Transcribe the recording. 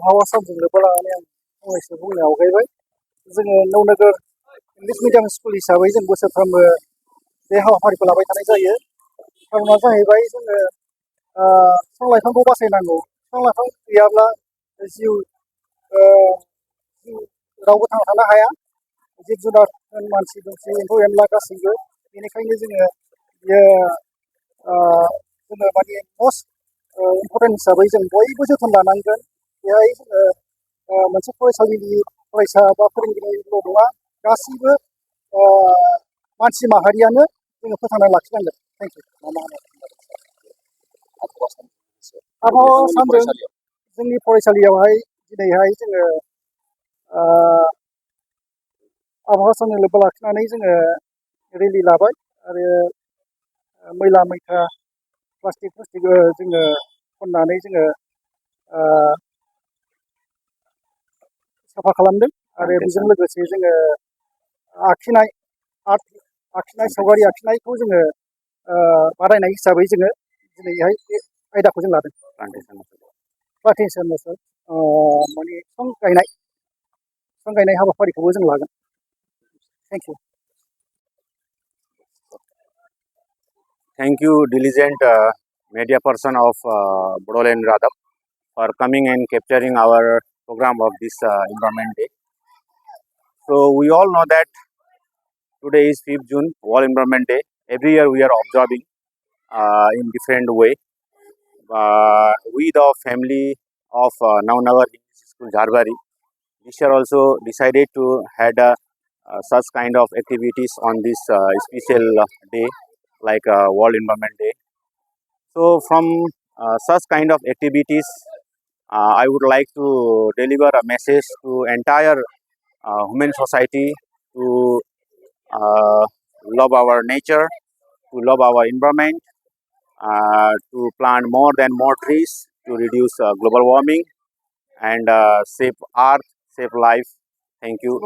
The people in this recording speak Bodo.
आबहावा सानजों लोब्बा लानानै आं फंनैसो बुंनो आवगायबाय। जोङो नौनोगोर इंलिश मिडियाम स्कुल हिसाबै जों बोसोरफ्रोमबो बे हाबाफारिखौ लाबाय थानाय जायो। खारना जाहैबाय जोङो बिफां लाइफांखौ बासायनांगौ। बिफां लाइफां गैयाब्ला जिउ रावबो थांना थानो हाया। जिब जुनार मानसि दुमसि एम्फौ एनला गासैबो। बेनिखायनो जोङो जोङो माने मस्ट इम्परटेन्ट हिसाबै जों बयबो जोथोन लानांगोन। बेहाय जोङो मोनसे फरायसालिनि फरायसा बा फोरोंगिरिल' नङा, गासैबो मानसि माहारियानो जोङो फोथांना लाखिनांगोन। Thank you. आबहावा सानजों जोंनि फरायसालियावहाय दिनैहाय जोङो आबहावा सानजों लोब्बा लाखिनानै जोङो रेलि लाबाय आरो मैला मैथा प्लास्टिक जोङो खननानै जोङो साफा खालामदों आरो बेजों लोगोसे जोङो आखिनाय सावगारि आखिनायखौ जोङो बादायनाय हिसाबै जोङो दिनैहाय बे आयदाखौ जों लादों। प्लान्टेसन माने बिफां गायनाय हाबाफारिखौबो जों लागोन। Thank you. Thank you, diligent media person of Bodoland Radha, for coming and capturing our program of this Environment Day. So we all know that today is 5th June, World Environment Day. Every year we are observing in different way. We, the family of Nounwgwr English School, Jharbari, this year also decided to had such kind of activities on this special day, like World Environment Day. So from such kind of activities, I would like to deliver a message to entire human society to love our nature, to love our environment, to plant more than more trees to reduce global warming and save earth, save life. Thank you.